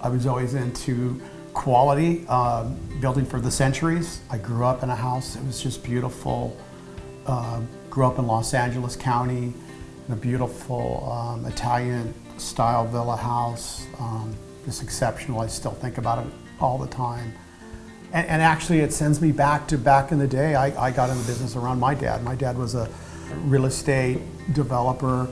I was always into quality, building for the centuries. I grew up in a house that was just beautiful. Grew up in Los Angeles County in a beautiful Italian style villa house. Just exceptional. I still think about it all the time. And actually it sends me back to back in the day. I got in the business around my dad. My dad was a real estate developer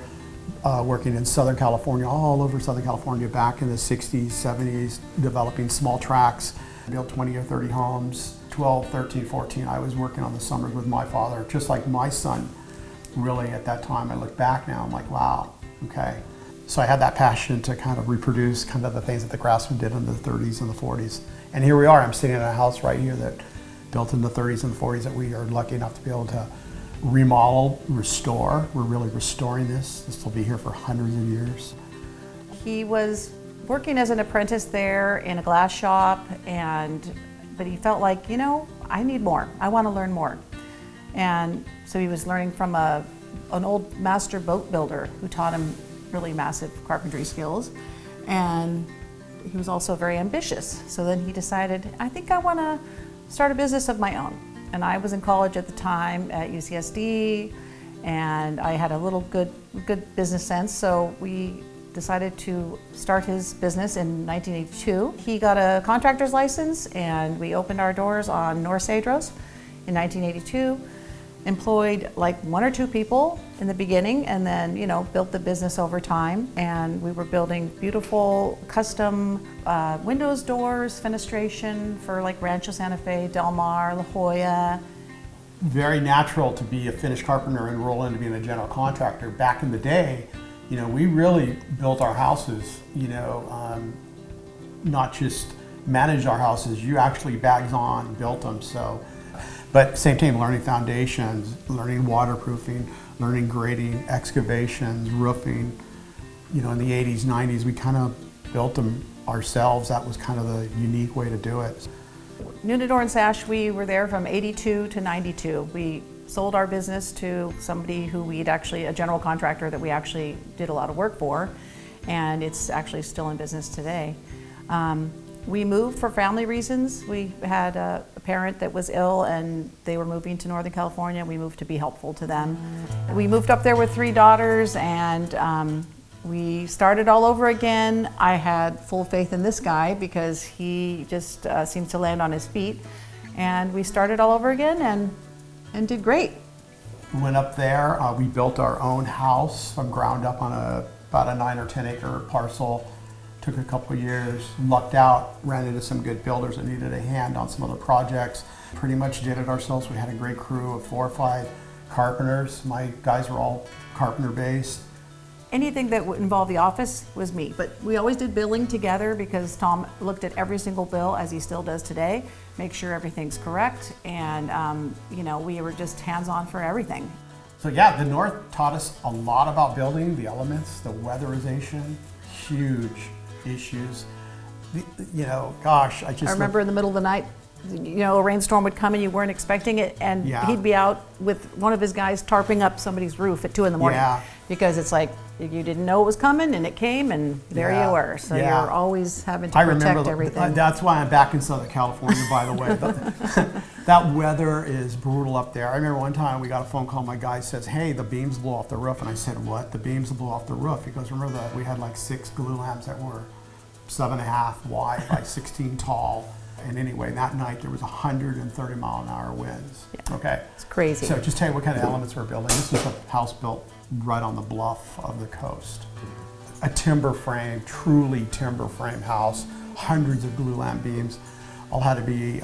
working in Southern California, all over Southern California back in the 60s, 70s, developing small tracts, built 20 or 30 homes. 12, 13, 14, I was working on the summers with my father, just like my son. Really at that time, I look back now, I'm like, wow, okay. So I had that passion to kind of reproduce kind of the things that the craftsmen did in the 30s and the 40s. And here we are, I'm sitting in a house right here that built in the 30s and 40s that we are lucky enough to be able to remodel, restore. We're really restoring this. This will be here for hundreds of years. He was working as an apprentice there in a glass shop, but he felt like, you know, I need more. I want to learn more. And so he was learning from an old master boat builder who taught him really massive carpentry skills. And he was also very ambitious. So then he decided, I think I want to start a business of my own. And I was in college at the time at UCSD, and I had a little good business sense. So we decided to start his business in 1982. He got a contractor's license, and we opened our doors on North Cedros in 1982. Employed like 1 or 2 people in the beginning, and then, you know, built the business over time. And we were building beautiful custom windows, doors, fenestration for like Rancho Santa Fe, Del Mar, La Jolla. Very natural to be a finished carpenter and roll into being a general contractor. Back in the day, you know, we really built our houses, you know, not just managed our houses, you actually bags on built them. So, but same time, learning foundations, learning waterproofing, learning grading, excavations, roofing. You know, in the 80s, 90s, we kind of built them ourselves. That was kind of the unique way to do it. Nooan Door and Sash, we were there from 82 to 92. We sold our business to somebody who a general contractor that we actually did a lot of work for, and it's actually still in business today. We moved for family reasons. We had a parent that was ill and they were moving to Northern California. We moved to be helpful to them. We moved up there with 3 daughters, and we started all over again. I had full faith in this guy because he just seemed to land on his feet. And we started all over again and did great. We went up there, we built our own house from ground up on about a 9 or 10 acre parcel. Took a couple of years, lucked out, ran into some good builders that needed a hand on some other projects. Pretty much did it ourselves. We had a great crew of 4 or 5 carpenters. My guys were all carpenter based. Anything that would involve the office was me, but we always did billing together because Tom looked at every single bill, as he still does today, make sure everything's correct, and you know, we were just hands-on for everything. So yeah, the North taught us a lot about building, the elements, the weatherization, huge issues. You know, gosh, I remember in the middle of the night, you know, a rainstorm would come and you weren't expecting it, and he'd be out with one of his guys tarping up somebody's roof at 2 in the morning. Yeah. Because it's like, you didn't know it was coming and it came and there you were. So you're always having to protect everything. That's why I'm back in Southern California, by the way. That weather is brutal up there. I remember one time we got a phone call, my guy says, hey, the beams blew off the roof. And I said, what? The beams blew off the roof. He goes, remember that we had like 6 glue lamps that were 7.5 wide by 16 tall. And anyway, that night there was 130 mile an hour winds. Yeah. Okay. It's crazy. So just tell you what kind of elements we're building. This is a house built right on the bluff of the coast. A timber frame, truly timber frame house, hundreds of glue lamp beams, all had to be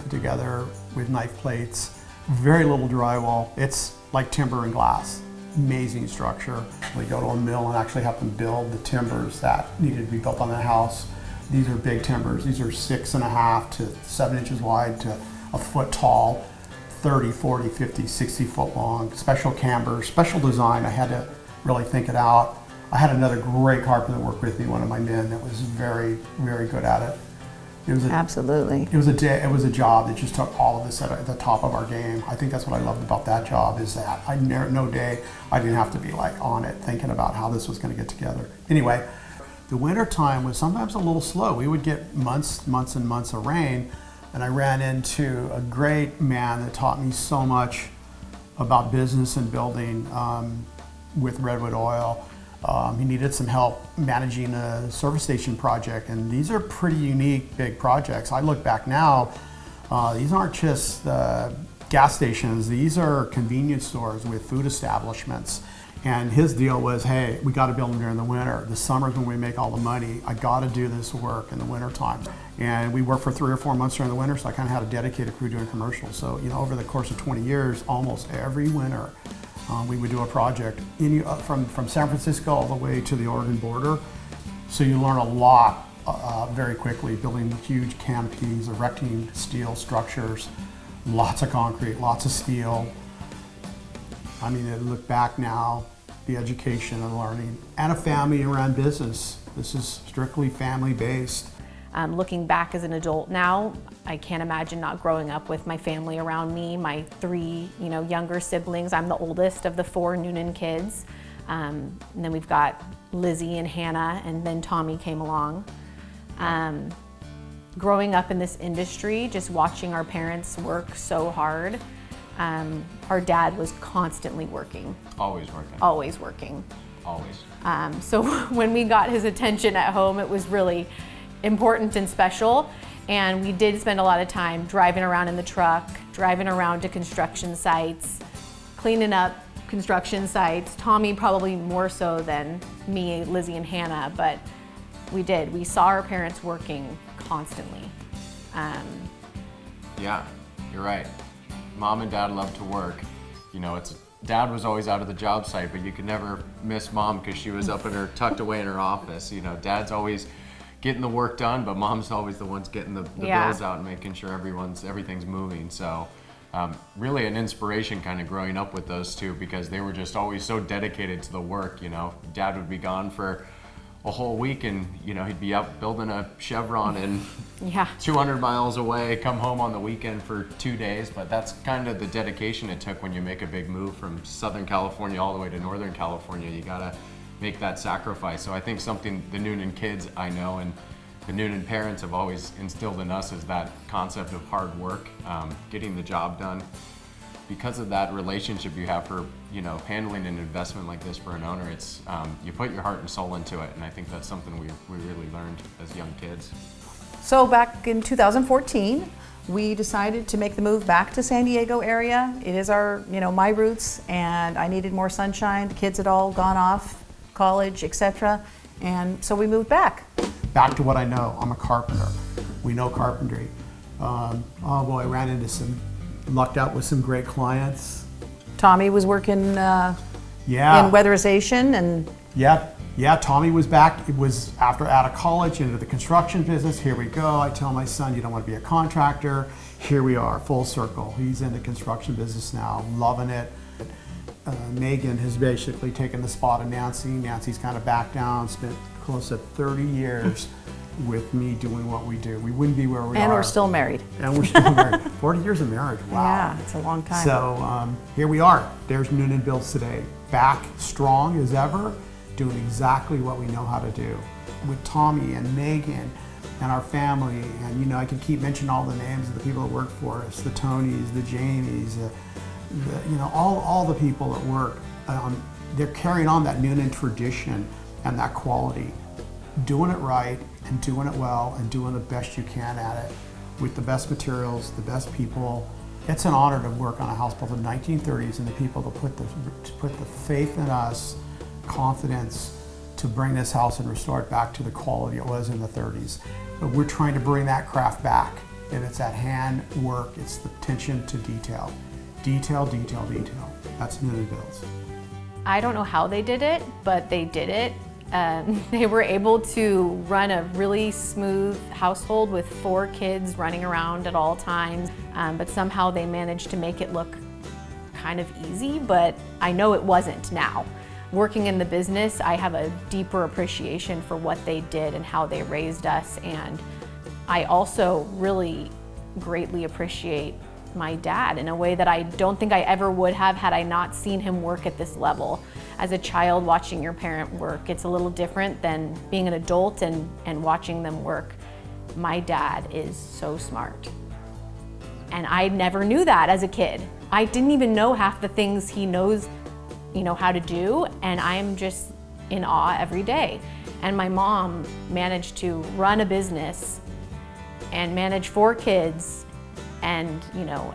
put together with knife plates, very little drywall. It's like timber and glass. Amazing structure. We go to a mill and actually have them build the timbers that needed to be built on the house. These are big timbers. These are 6.5 to 7 inches wide to a foot tall, 30, 40, 50, 60 foot long, special camber, special design. I had to really think it out. I had another great carpenter that worked with me, one of my men that was very, very good at it. Absolutely. It was a job that just took all of this at the top of our game. I think that's what I loved about that job, is that no day I didn't have to be like on it thinking about how this was going to get together. Anyway, The winter time was sometimes a little slow. We would get months and months of rain, and I ran into a great man that taught me so much about business and building with Redwood Oil. He needed some help managing a service station project, and these are pretty unique, big projects. I look back now, these aren't just gas stations, these are convenience stores with food establishments. And his deal was, hey, we got to build them during the winter. The summer's when we make all the money. I got to do this work in the winter time. And we worked for 3 or 4 months during the winter, so I kind of had a dedicated crew doing commercials. So, over the course of 20 years, almost every winter, we would do a project from San Francisco all the way to the Oregon border. So you learn a lot very quickly, building huge canopies, erecting steel structures, lots of concrete, lots of steel. I mean, look back now, the education and learning, and a family-run business. This is strictly family-based. Looking back as an adult now, I can't imagine not growing up with my family around me, my 3, younger siblings. I'm the oldest of the 4 Noonan kids. And then we've got Lizzie and Hannah, and then Tommy came along. Growing up in this industry, just watching our parents work so hard, our dad was constantly working. Always working. Always working. Always. So when we got his attention at home, it was really important and special. And we did spend a lot of time driving around in the truck, driving around to construction sites, cleaning up construction sites. Tommy probably more so than me, Lizzie, and Hannah, but we saw our parents working constantly. Yeah, you're right. Mom and Dad love to work. Dad was always out of the job site, but you could never miss Mom because she was tucked away in her office. Dad's always getting the work done, but Mom's always the ones getting the bills out and making sure everything's moving. So really an inspiration kind of growing up with those two, because they were just always so dedicated to the work. Dad would be gone for a whole week, and he'd be up building a Chevron and 200 miles away, come home on the weekend for 2 days. But that's kind of the dedication it took when you make a big move from Southern California all the way to Northern California. You gotta make that sacrifice. So I think something the Noonan kids I know and the Noonan parents have always instilled in us is that concept of hard work, getting the job done. Because of that relationship you have for handling an investment like this for an owner, it's you put your heart and soul into it, and I think that's something we really learned as young kids. So back in 2014, we decided to make the move back to San Diego area. It is our, my roots, and I needed more sunshine. The kids had all gone off college, etc. And so we moved back. Back to what I know. I'm a carpenter. We know carpentry. Oh boy, I ran into lucked out with some great clients. Tommy was working in weatherization, and yeah, Tommy was back. It was after out of college into the construction business. Here we go. I tell my son, you don't want to be a contractor. Here we are, full circle. He's in the construction business now, loving it. Megan has basically taken the spot of Nancy. Nancy's kind of back down, spent close to 30 years with me doing what we do. We wouldn't be where we are. And we're still married. And we're still married. 40 years of marriage, wow. Yeah, it's a long time. So here we are. There's Noonan Builds today. Back strong as ever, doing exactly what we know how to do. With Tommy and Megan and our family, and I can keep mentioning all the names of the people that work for us, the Tonys, the Jamies, all the people that work. They're carrying on that Noonan tradition and that quality, doing it right and doing it well and doing the best you can at it with the best materials, the best people. It's an honor to work on a house built in the 1930s, and the people that put the faith in us, confidence to bring this house and restore it back to the quality it was in the 30s. But we're trying to bring that craft back, and it's that hand work, it's the attention to detail. Detail, detail, detail. That's Noonan Builds. I don't know how they did it, but they did it. They were able to run a really smooth household with 4 kids running around at all times, but somehow they managed to make it look kind of easy, but I know it wasn't now. Working in the business, I have a deeper appreciation for what they did and how they raised us, and I also really greatly appreciate my dad in a way that I don't think I ever would have had I not seen him work at this level. As a child, watching your parent work, it's a little different than being an adult and watching them work. My dad is so smart. And I never knew that as a kid. I didn't even know half the things he knows, how to do, and I'm just in awe every day. And my mom managed to run a business and manage 4 kids and,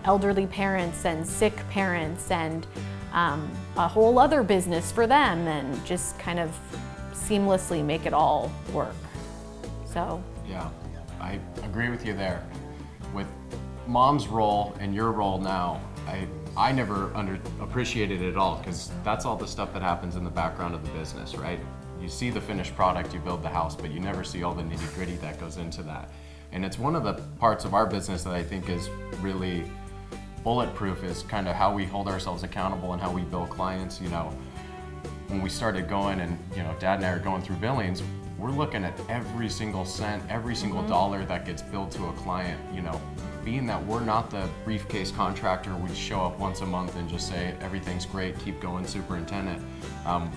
elderly parents and sick parents and a whole other business for them, and just kind of seamlessly make it all work. So. Yeah, I agree with you there. With Mom's role and your role now, I never appreciated it at all, because that's all the stuff that happens in the background of the business, right? You see the finished product, you build the house, but you never see all the nitty-gritty that goes into that. And it's one of the parts of our business that I think is really bulletproof, is kind of how we hold ourselves accountable and how we bill clients. When we started going and, Dad and I are going through billings, we're looking at every single cent, every single dollar that gets billed to a client. Being that we're not the briefcase contractor, we show up once a month and just say, everything's great, keep going, superintendent.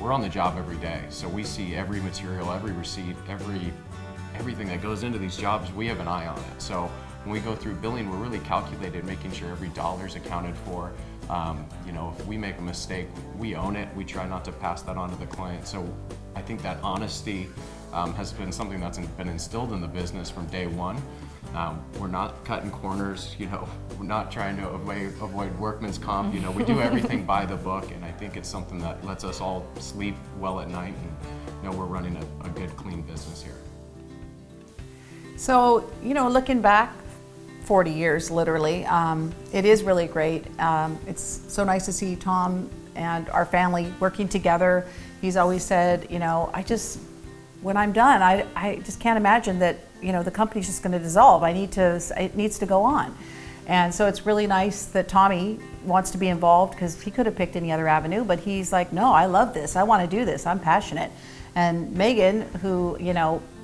We're on the job every day. So we see every material, every receipt, everything that goes into these jobs, we have an eye on it. So when we go through billing, we're really calculated, making sure every dollar's accounted for. If we make a mistake, we own it. We try not to pass that on to the client. So I think that honesty has been something that's been instilled in the business from day one. We're not cutting corners, we're not trying to avoid workman's comp. We do everything by the book, and I think it's something that lets us all sleep well at night and know we're running a good, clean business here. So, looking back 40 years, literally, it is really great. It's so nice to see Tom and our family working together. He's always said, when I'm done, I just can't imagine that, the company's just going to dissolve. It needs to go on. And so it's really nice that Tommy wants to be involved, because he could have picked any other avenue, but he's like, no, I love this. I want to do this. I'm passionate. And Megan, who,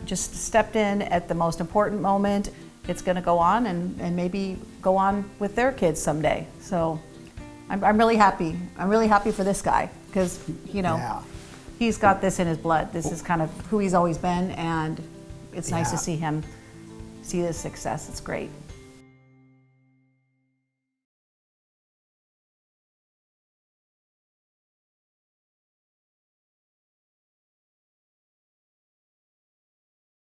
just stepped in at the most important moment, it's going to go on and maybe go on with their kids someday. So I'm really happy. I'm really happy for this guy, because, Yeah. he's got this in his blood. This is kind of who he's always been, and it's nice to see him see this success. It's great.